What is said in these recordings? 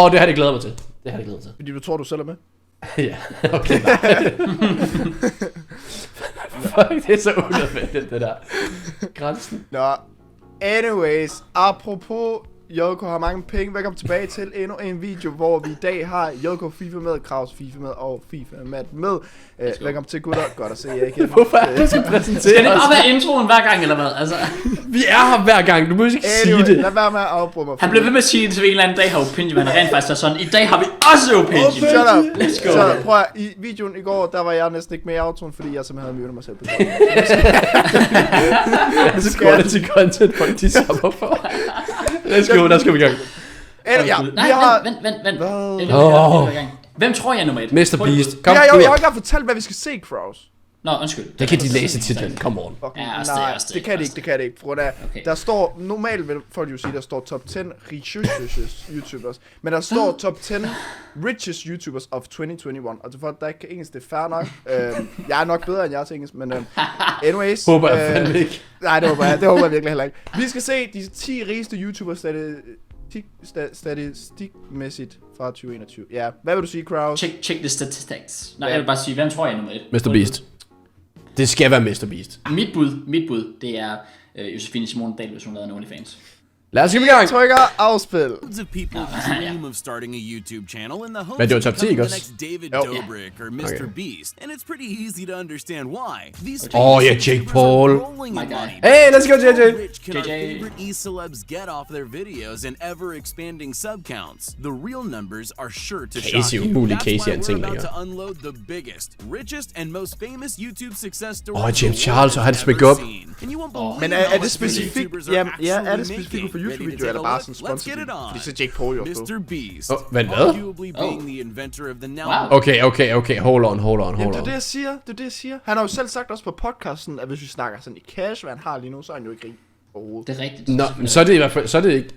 det har jeg glædet mig til. Det har jeg glædet mig til. Fordi du tror, du selv er med? Ja, okay. Fuck, det er så unødvendigt, det der. Grænsen. Nå, anyways, apropos JK har mange penge. Velkommen tilbage til endnu en video, hvor vi i dag har JK FIFA med, Krause FIFA med og FIFA med. Velkommen til, gutter. Godt at se jer igen. Hvorfor er det, skal præsentere Skal det bare være introen hver gang, eller hvad? Altså. Vi er her hver gang, du må ikke sige det. Lad være med at afbryde mig. Han blev ved med at sige det, til vi en eller anden dag har opinion, men rent faktisk er sådan. I dag har vi også opinion. Shut up. Let's go. Så prøv at, i videoen i går, der var jeg næsten ikke med i autoen, fordi jeg simpelthen havde muted mig selv på det. Så quality content, folk de samler for. Let's go, der skal vi i gang. Nej, vent. Hvem tror jeg nummer 1? MrBeast. Kom, jeg har ikke engang fortalt, hvad vi skal se, Krause. Nå, undskyld. Det kan de læse titlen, come on. Nej, det kan det ikke. For der står, normalt vil folk jo sige, der står top 10 richest YouTubers. Men der står top 10 richest YouTubers of 2021. Og til folk, der ikke kan engelsk, det er fair nok. Jeg er nok bedre end jeg til engelsk, men anyways. Håber jeg fandme ikke. Nej, det håber jeg virkelig heller ikke. Vi skal se de 10 rigeste YouTubers statistikmæssigt fra 2021. Ja, hvad vil du sige, Krause? Check the statistics. Nej, jeg vil bare sige, hvem tror jeg nummer 1? MrBeast. Det skal være MrBeast. Mit bud, det er Josefine Simone Dahl, hvis hun lavede en OnlyFans. Lad os komme i gang. Trykker afspil. Men det var top 10, ikke også? Dobrik or MrBeast, and it's pretty easy to understand why. Ja, Jake Paul. Hey, let's go, JJ. Favorite e-celebs get off their videos and ever-expanding subcounts. The real numbers are sure to shock you. That's why we're about to unload the biggest, richest, and most famous YouTube success stories James Charles, og han speak up. Men er det specifikt? Ja, er det specifikt for YouTube-videoer, eller bare sådan sponsor? Fordi så Jake Paul jo MrBeast. Hvad? Okay, hold on. Jamen, det er det, jeg siger. Han har jo selv sagt også på podcasten, at hvis vi snakker sådan i cash, hvad han har lige nu, så er han jo ikke rig overhovedet. Det er rigtigt. Nå, men så er det i hvert fald, så er det ikke...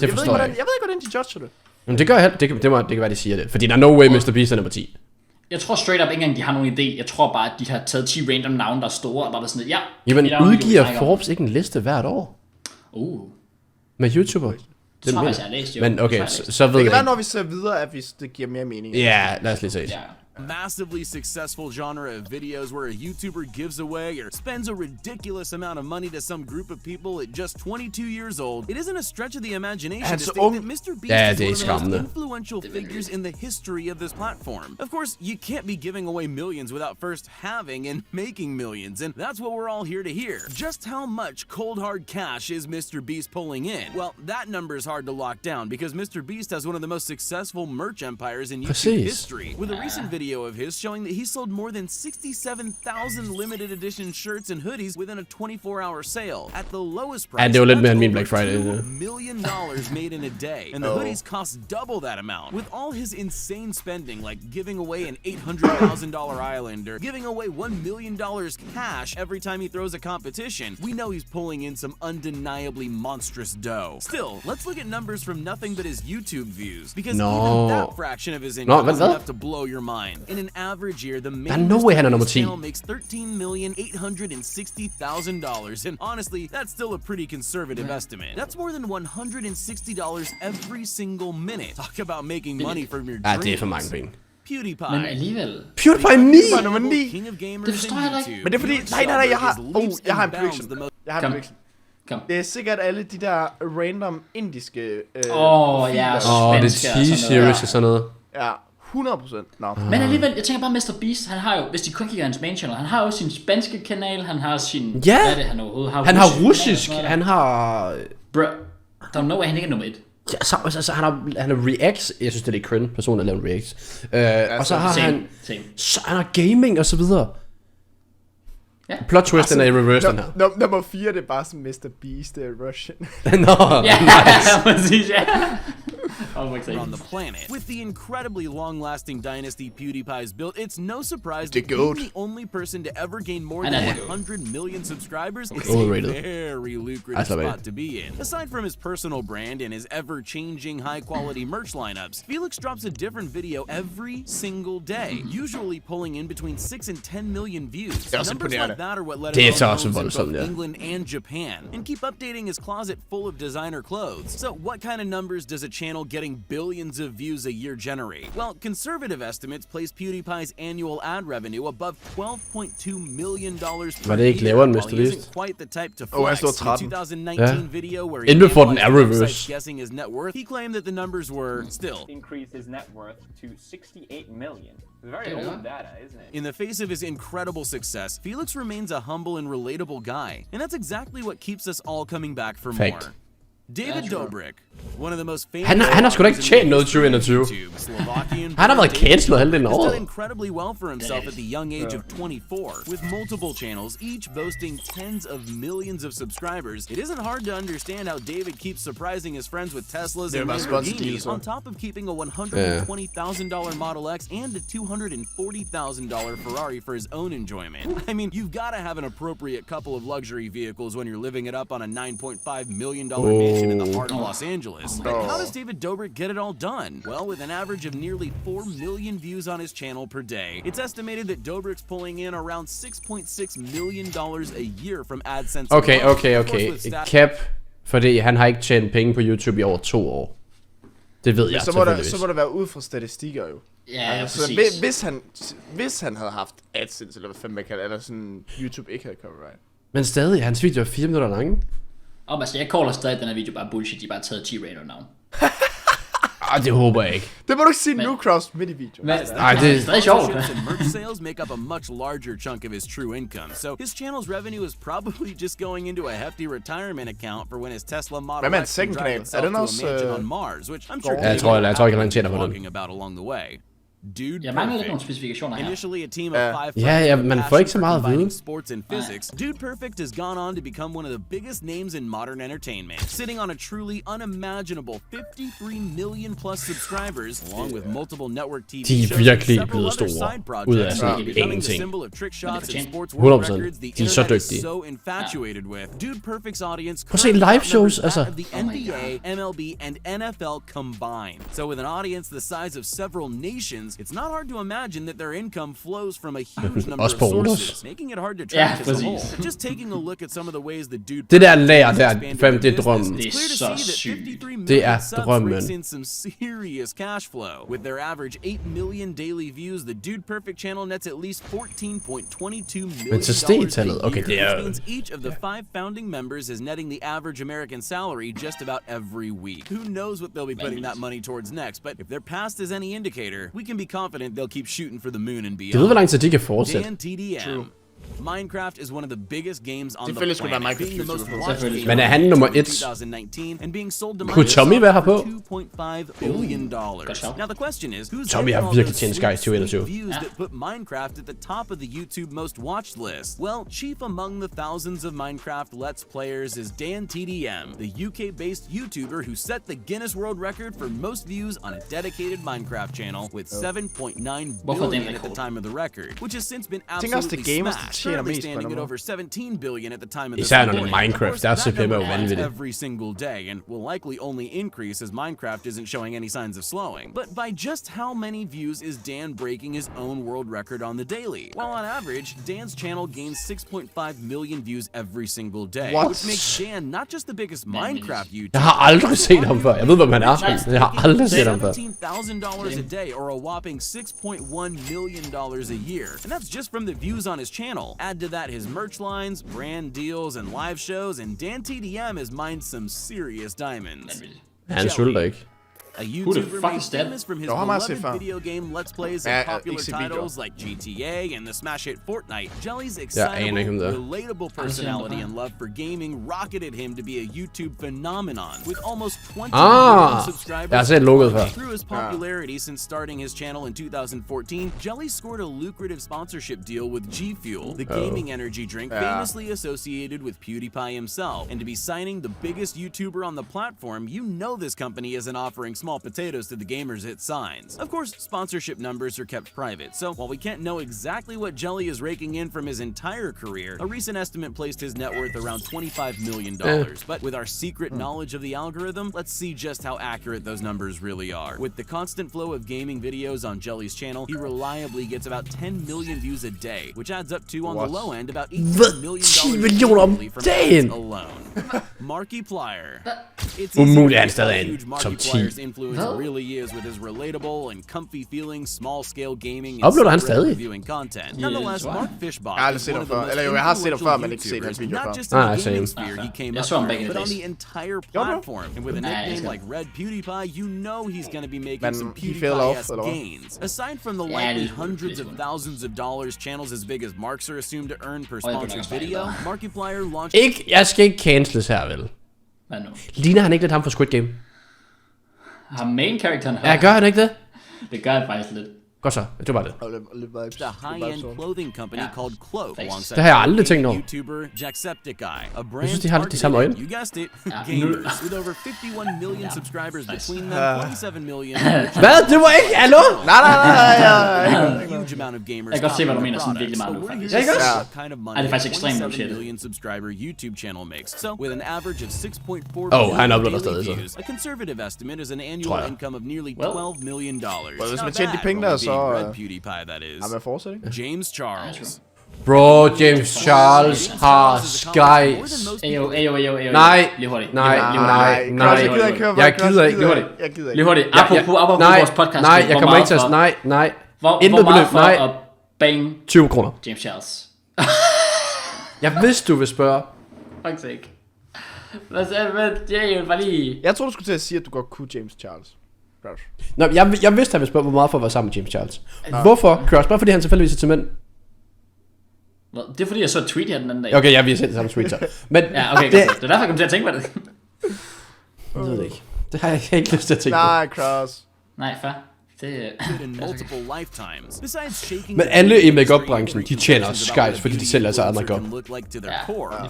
Det forstår jeg. Jeg ved ikke, hvordan de judger det. Men det gør jeg, det kan være, de siger det. Fordi der er no way MrBeast er nummer 10. Jeg tror straight up ikke engang, de har nogen idé. Jeg tror bare, at de har taget 10 random navne, der er store, og bare sådan lidt, ja. Jamen, udgiver Forbes ikke en liste hvert år? Med YouTuber? Det tror jeg, jeg har læst, jo. Men okay, så ved jeg. Det kan være, når vi ser videre, at det giver mere mening. Ja, lad os lige se. A massively successful genre of videos where a YouTuber gives away or spends a ridiculous amount of money to some group of people at just 22 years old. It isn't a stretch of the imagination to state that MrBeast is one of the most influential figures in the history of this platform. Of course, you can't be giving away millions without first having and making millions, and that's what we're all here to hear. Just how much cold hard cash is MrBeast pulling in? Well, that number is hard to lock down because MrBeast has one of the most successful merch empires in YouTube history. With a recent video of his showing that he sold more than 67,000 limited edition shirts and hoodies within a 24-hour sale at the lowest price. And det var lidt mere end min Black Friday. $2 million made in a day, and the hoodies cost double that amount. With all his insane spending, like giving away an $800,000 island or giving away $1 million cash every time he throws a competition, we know he's pulling in some undeniably monstrous dough. Still, let's look at numbers from nothing but his YouTube views, because even that fraction of his income is enough to blow your mind. In an average year, the main channel makes $13,860,000, and honestly, that's still a pretty conservative estimate. That's more than $160 every single minute. Talk about making money from your dreams. Det er for mange penge. PewDiePie. Men alligevel. PewDiePie 9! Nummer 9! Det forstår jeg ikke. Men det er fordi, nej, jeg har en prediction. Kom. Det er sikkert alle de der random indiske det er T-series og sådan noget. Ja, 100%. No. Men alligevel, jeg tænker bare MrBeast, han har jo, hvis de kun kigger hans main channel, han har jo sin spanske kanal, han har sin, hvad er det han overhovedet har? Han har russisk, han har... Bro, der er no way, han ikke er nummer 1. Ja, så han har reacts, jeg synes det er cringe person at lave reacts. Og så har han har gaming og så videre. Ja. Plot twist er i reverse den her. Nummer 4 det er bare sådan MrBeast, det er Russian. Præcis, ja. On the planet. With the incredibly long-lasting dynasty PewDiePie's built, it's no surprise that being the only person to ever gain more than 100 million subscribers is a very lucrative spot to be in. Aside from his personal brand and his ever-changing high-quality merch lineups, Felix drops a different video every single day, usually pulling in between 6 and 10 million views. Numbers like that are what let him go in both England and Japan, and keep updating his closet full of designer clothes. So what kind of numbers does a channel getting getting billions of views a year generate? Well, conservative estimates place PewDiePie's annual ad revenue above $12.2 million per year, while he isn't quite the type to flex. In a 2019 video where he analyzed guessing his net worth, he claimed that the numbers were still increased his net worth to 68 million. Very old data, isn't it? In the face of his incredible success, Felix remains a humble and relatable guy, and that's exactly what keeps us all coming back for more. David Dobrik, one of the most famous. Han har sgu da ikke tjent noget 2021. Han har været cancelled halvdelen af året. He's done incredibly well for himself at the young age of 24, with multiple channels, each boasting tens of millions of subscribers. It isn't hard to understand how David keeps surprising his friends with Teslas and Lamborghinis, on top of keeping a $120,000 Model X and a $240,000 Ferrari for his own enjoyment. I mean, you've got to have an appropriate couple of luxury vehicles when you're living it up on a $9.5 million mansion in the heart of Los Angeles. But how does David Dobrik get it all done? Well, with an average of nearly 4 million views on his channel per day, it's estimated that Dobrik's pulling in around $6.6 million a year from AdSense. Okay. Cap, fordi han har ikke tjent penge på YouTube i over 2 år. Det ved jeg så må der være ud fra statistikker jo. Ja, altså, hvis han havde haft AdSense, eller hvad fanden man kalder, eller sådan YouTube ikke havde copyright. Men stadig, hans video er 4 minutter lange. Altså, jeg caller stadig den her video bare bullshit, de har bare taget T-Rater navn. Det håber jeg ikke. Det må du ikke sige nu, Krause, midt i videoen. Nej, det er stadig sjovt. Merch sales make up a much larger chunk of his true income, so his channel's revenue is probably just going into a hefty retirement account for when his Tesla Model X can drive itself to a mansion on Mars, which I'm sure jeg tror ikke, han tjener på den. About along the way. Jeg mangler lidt nogle specifikationer her. Initially a team of 5 man får ikke så meget at vide. Sports and physics, Dude Perfect has gone on to become one of the biggest names in modern entertainment, sitting on a truly unimaginable 53 million plus subscribers, along with multiple network TV shows and several other side projects, becoming the symbol of trick shots and sports world records the internet is so infatuated with. Dude Perfect's audience live shows, of the NBA, MLB, and NFL combined. So with an audience the size of several nations, it's not hard to imagine that their income flows from a huge number of sources, making it hard to track as a whole. Just taking a look at some of the ways the Dude det der lager der, fem, det er drømmen. Det er så sygt. Det er drømmen. In some serious cash flow. With their average 8 million daily views, the Dude Perfect channel nets at least $14.22 million. Okay, det er means each of the 5 founding members is netting the average American salary just about every week. Who knows what they'll be putting that money towards next, but if their past is any indicator, we can be confident they'll keep shooting for the moon and beyond. Det ved, hvor lang tid de kan fortsætte. TDM. Minecraft is one of the biggest games on the planet, being the most watched game Men er han nummer 1? 2019 and being sold to Kunne Tommy være her på? $2.5 billion. Now the question is, who's Tommy har virkelig tjent Sky 2021. views that put Minecraft at the top of the YouTube most watched list? Well, chief among the thousands of Minecraft Let's Players is Dan TDM, the UK-based YouTuber who set the Guinness World Record for most views on a dedicated Minecraft channel with 7.9 billion at the time of the record, which has since been absolutely smashed. Currently standing at over 17 billion at the time of the recording. Minecraft, that's every single day and will likely only increase as Minecraft isn't showing any signs of slowing. But by just how many views is Dan breaking his own world record on the daily? Well, on average, Dan's channel gains 6.5 million views every single day, which makes Dan not just the biggest Minecraft YouTuber. Jeg har aldrig set ham før. Jeg ved, hvem han er. Jeg har aldrig set ham før. $17,000 a day or a whopping $6.1 million a year. And that's just from the views on his channel. Add to that his merch lines, brand deals, and live shows, and Dan TDM has mined some serious diamonds. Han sulter ikke. A YouTuber made famous from his beloved video game Let's Plays and popular titles like GTA and the smash hit Fortnite. Jelly's excitable, relatable personality and love for gaming rocketed him to be a YouTube phenomenon with almost 20 million subscribers. Through his popularity since starting his channel in 2014, Jelly scored a lucrative sponsorship deal with G Fuel, the gaming energy drink famously associated with PewDiePie himself. And to be signing the biggest YouTuber on the platform, you know this company isn't offering small potatoes to the gamers it signs. Of course, sponsorship numbers are kept private, so while we can't know exactly what Jelly is raking in from his entire career, a recent estimate placed his net worth around $25 million. But with our secret knowledge of the algorithm, let's see just how accurate those numbers really are. With the constant flow of gaming videos on Jelly's channel, he reliably gets about 10 million views a day, which adds up to, on the low end, about $18 million from ads alone. Markiplier. Umuligt, han stadig en top 10. Influence really is with his relatable and comfy feeling, small-scale gaming, Uploader han stadig? reviewing content. Nonetheless, Mark Fishbach jeg har aldrig set ham før. Eller jo, jeg har set ham før, men ikke set hans videoer før. Not just in the gaming sphere he came up through, but on the entire platform. And with a nickname like Red PewDiePie, you know he's going to be making some PewDiePie-esque gains. Aside from the likely hundreds of thousands of dollars channels as big as Mark's are assumed to earn per sponsored video, Markiplier launched... Jeg skal ikke canceles her, vel? Hvad nu? Ligner han ikke lidt ham fra Squid Game? Har main-characteren Ja, gør han ikke det? Det gør jeg faktisk lidt. Godt så, det var det. A high-end clothing company called Cloak, alongside Det har jeg aldrig tænkt over. YouTuber Jacksepticeye, a brand Jeg synes, de har lidt de samme øjne. you guessed it, gamers with over 51 million subscribers between them, 47 million. Hvad? Det var ikke? Hallo? Nej. Huge amount of gamers. Jeg kan godt se, hvad du mener, sådan virkelig meget nu, faktisk. Ja, ikke også? Kind of money Det er faktisk ekstremt 27 million subscriber YouTube channel makes. So, with an average of 6.4 han uploader daily stadig, så. views, a conservative estimate is an annual income of nearly $12 million. Well, hvis man tjener de penge der, så... PewDiePie, that is. Har man fortsat, ikke? James Charles. Bro, James Charles har skies. Ayo. Nej. Lige hurtigt. Nej. Jeg gider ikke. Lige hurtigt. Apropos vores podcast. Nej, jeg kommer ikke til at... Nej. Hvor meget for at bang 20 kroner. James Charles? Jeg vidste, du vil spørge. Faktisk ikke. Hvad jeg var lige... Jeg tror du skulle til at sige, at du godt kunne James Charles. Nå, jeg vidste, han ville spørge, hvor meget for at være sammen med James Charles. Hvorfor? Krause, bare fordi han selvfølgelig er til mænd. Det er fordi, jeg så et tweet her den anden dag. Okay, jeg vil sætte samme tweet så. Men ja, okay, det er derfor, jeg kom til at tænke på det. Jeg ved det ikke. Det har jeg ikke lyst til at tænke på. Nej, Krause. Nej, fair. Men alle i make-up-branchen, de tjener skies, fordi de sælger sig andre makeup.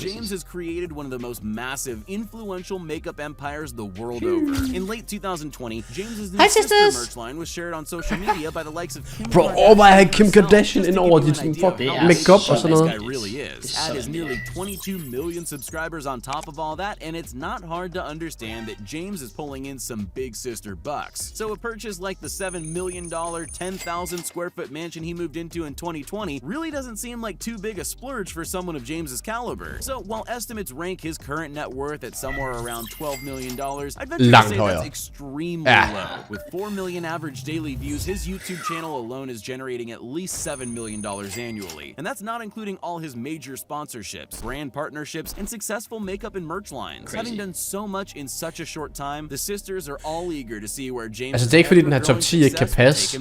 James has created one of the most massive, influential makeup empires the world over. In late 2020, James's new sister merch line was shared on social media by the likes of Kim Bro, overvej Kim Kardashian ind over dit makeup og sådan noget. This guy really is. Ad has nearly 22 million subscribers on top of all that, and it's not hard to understand that James is pulling in some big sister bucks. So a purchase like the $7 million, 10,000 square foot mansion he moved into in 2020 really doesn't seem like too big a splurge for someone of James's caliber. So while estimates rank his current net worth at somewhere around $12 million, I'd venture to say that's extremely low. With 4 million average daily views, his YouTube channel alone is generating at least $7 million annually. And that's not including all his major sponsorships, brand partnerships, and successful makeup and merch lines. Having done so much in such a short time, the sisters are all eager to see where James altså det er ikke fordi den her top 10 ikke kan passe,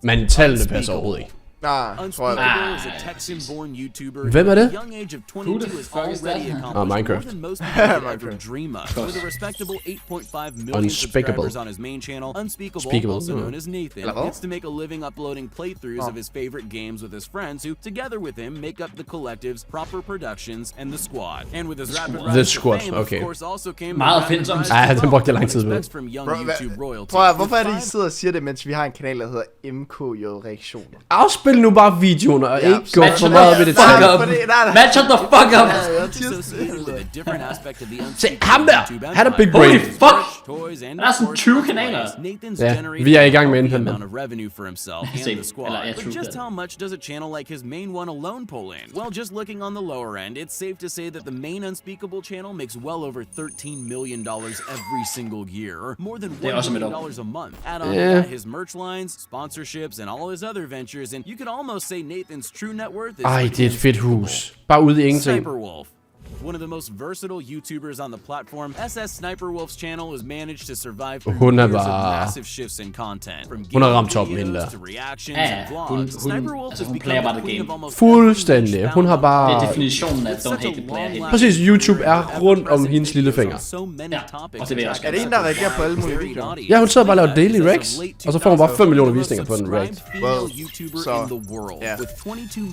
men tallene passer overhovedet ikke. Hvem er det? Minecraft. Unspeakable. Unspeakable. Also known as Nathan, gets to make a living uploading playthroughs of his favorite games with his friends who, together with him, make up the collectives, Proper Productions, and The Squad. And with his rapid rise to fame, of course, also came den brugte jeg lang tid med. Prøv at, hvorfor er det, I sidder og siger det, mens vi har en kanal, der hedder mkjreaktioner? Afspil nu bare videoen, og ikke gå for meget ved det til. Man, shut the fuck up! Se, ham der! Han er big brain. Holy fuck! Der er sådan 20 kanaler. Ja, vi er i gang med indhenten. But just how much does a channel like his main one alone pull in? Well, just looking on the lower end, it's safe to say that the main Unspeakable channel makes well over $13 million every single year, or more than $1 million a month. Add on to that his merch lines, sponsorships, and all his other ventures, and you could almost say Nathan's true net worth is... Ej, det er et fedt hus. Bare ude i ingenting. One of the most versatile YouTubers on the platform, SS Sniperwolf's channel has managed to survive through years of massive shifts in content. From videos to reactions and vlogs, Sniperwolf has become the queen of almost fuldstændig. Hun har bare... Det er definitionen af don't hate the player. Præcis, YouTube er rundt om hendes lille finger. Ja, og det vil jeg også. Er det en, der reagerer på alle mulige videoer? Ja, hun sidder bare og laver daily reacts, og så får hun bare 5 millioner visninger på den react.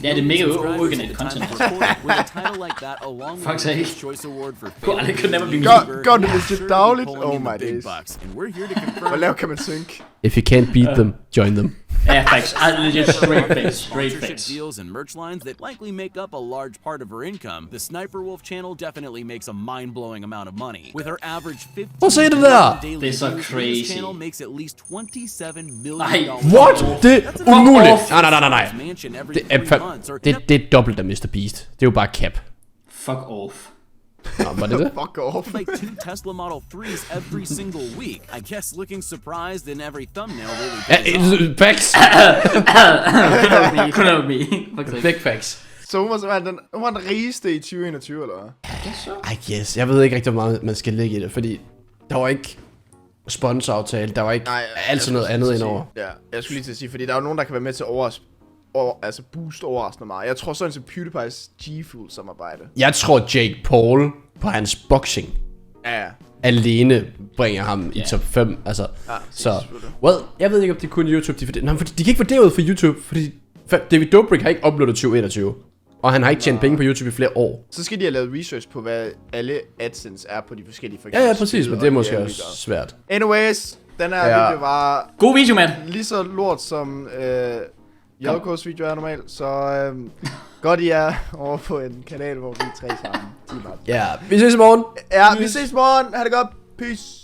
Ja, det er mega originalt content. Fuck sig ikke. Det kan never be me. Gør det legit dagligt? Oh my days. Hvor lav kan man synke? If you can't beat them, join them. Yeah, facts. Legit straight facts. Deals and merch lines that likely make up a large part of her income. The Sniperwolf channel definitely makes a mind-blowing amount of money. With her average 15 daily views, this channel makes at least $27 million. What? Det er umuligt. Nej. Det er dobbelt af MrBeast. Det er jo bare cap. Fuck off. Nå, var det det? Fuck off. Like 2 Tesla Model 3s every single week. I guess looking surprised in every thumbnail really Facts. Kun af me. Big facts. Så hun var den rigeste i 2021, eller hvad? I guess. Jeg ved ikke rigtig, hvor meget man skal lægge i det, fordi der var ikke sponsoraftale, der var ikke altid noget andet indover. Ja, jeg skulle lige til at sige, fordi der er jo nogen, der kan være med til at boost overraskende meget. Jeg tror sådan til PewDiePie's G-Fuel samarbejde. Jeg tror Jake Paul på hans boxing alene bringer ham i top 5. Altså, så jeg ved ikke om det er kun YouTube, fordi de kan ikke få det ud for YouTube, fordi David Dobrik har ikke uploadet 2021. Og han har ikke tjent penge på YouTube i flere år. Så skal de have lavet research på, hvad alle AdSense er på de forskellige Ja, præcis, men det er måske også svært. Anyways, den her video var... God video, mand! Lige så lort som JK's video er normalt, så godt I er over på en kanal, hvor vi er 3 sammen. Ja, vi ses i morgen! Ja, vi ses i morgen! Ha' det godt! Peace!